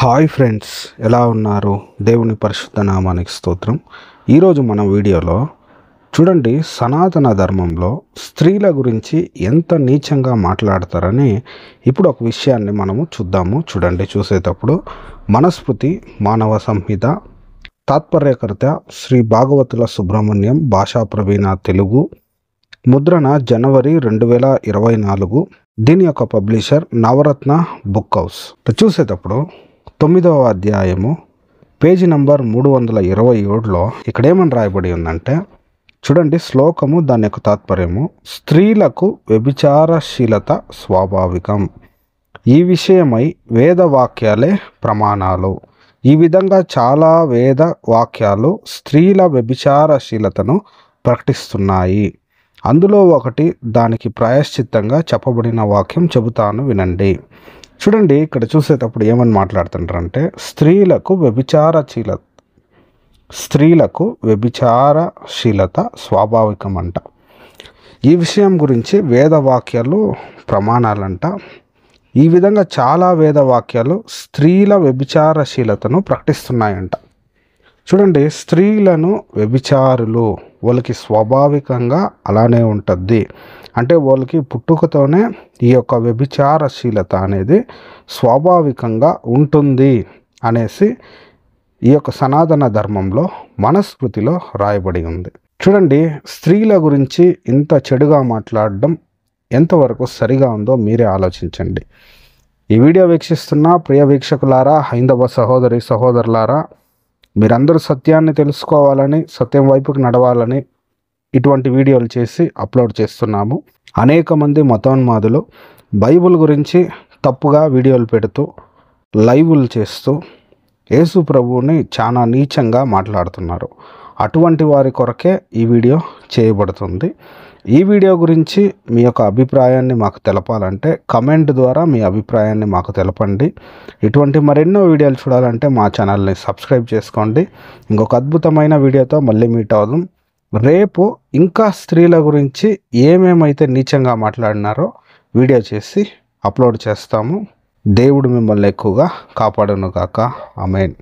Hi friends, ఎలా ఉన్నారు? దేవుని పరిశుద్ధ నామానికి స్తోత్రం. ఈరోజు మన వీడియోలో చూడండి, సనాతన ధర్మంలో స్త్రీల గురించి ఎంత నీచంగా మాట్లాడతారని ఇప్పుడు ఒక విషయాన్ని మనము చూద్దాము. చూడండి, చూసేటప్పుడు మనుస్మృతి, మానవ సంహిత, తాత్పర్యకర్త శ్రీ భాగవతుల సుబ్రహ్మణ్యం, భాషా ప్రవీణ తెలుగు, ముద్రణ జనవరి 2024. దీని యొక్క పబ్లిషర్ నవరత్న బుక్ హౌస్. చూసేటప్పుడు 9వ అధ్యాయము పేజీ నంబర్ 327లో ఇక్కడ ఏమని రాయబడి ఉందంటే, చూడండి శ్లోకము, దాని యొక్క తాత్పర్యము: స్త్రీలకు వ్యభిచారశీలత స్వాభావికం, ఈ విషయమై వేదవాక్యాలే ప్రమాణాలు. ఈ విధంగా చాలా వేద వాక్యాలు స్త్రీల వ్యభిచారశీలతను ప్రకటిస్తున్నాయి. అందులో ఒకటి, దానికి ప్రాయశ్చిత్తంగా చెప్పబడిన వాక్యం చెబుతాను వినండి. చూడండి, ఇక్కడ చూసేటప్పుడు ఏమని మాట్లాడుతుంటారంటే, స్త్రీలకు వ్యభిచారశీలత స్వాభావికం అంట. ఈ విషయం గురించి వేదవాక్యాలు ప్రమాణాలంట. ఈ విధంగా చాలా వేదవాక్యాలు స్త్రీల వ్యభిచారశీలతను ప్రకటిస్తున్నాయంట. చూడండి, స్త్రీలను వ్యభిచారులు, వాళ్ళకి స్వాభావికంగా అలానే ఉంటుంది. అంటే వాళ్ళకి పుట్టుకతోనే ఈ యొక్క వ్యభిచారశీలత అనేది స్వాభావికంగా ఉంటుంది అనేసి ఈ యొక్క సనాతన ధర్మంలో, మనుస్మృతిలో రాయబడి ఉంది. చూడండి, స్త్రీల గురించి ఇంత చెడుగా మాట్లాడడం ఎంతవరకు సరిగా ఉందో మీరే ఆలోచించండి. ఈ వీడియో వీక్షిస్తున్న ప్రియ వీక్షకులారా, హైందవ సహోదరి సహోదరులారా, మీరందరూ సత్యాన్ని తెలుసుకోవాలని, సత్యం వైపుకి నడవాలని ఇటువంటి వీడియోలు చేసి అప్లోడ్ చేస్తున్నాము. అనేక మంది మతోన్మాదులు బైబిల్ గురించి తప్పుగా వీడియోలు పెడుతూ, లైవ్లు చేస్తూ యేసు ప్రభువుని చాలా నీచంగా మాట్లాడుతున్నారు. అటువంటి వారి కొరకే ఈ వీడియో చేయబడుతుంది. ఈ వీడియో గురించి మీ యొక్క అభిప్రాయాన్ని మాకు తెలపాలంటే కమెంట్ ద్వారా మీ అభిప్రాయాన్ని మాకు తెలపండి. ఇటువంటి మరెన్నో వీడియోలు చూడాలంటే మా ఛానల్ని సబ్స్క్రైబ్ చేసుకోండి. ఇంకొక అద్భుతమైన వీడియోతో మళ్ళీ మీట్ అవుదాం. రేపు ఇంకా స్త్రీల గురించి ఏమేమైతే నీచంగా మాట్లాడినారో వీడియో చేసి అప్లోడ్ చేస్తాము. దేవుడు మిమ్మల్ని ఎక్కువగా కాపాడును గాక. ఆమేన్.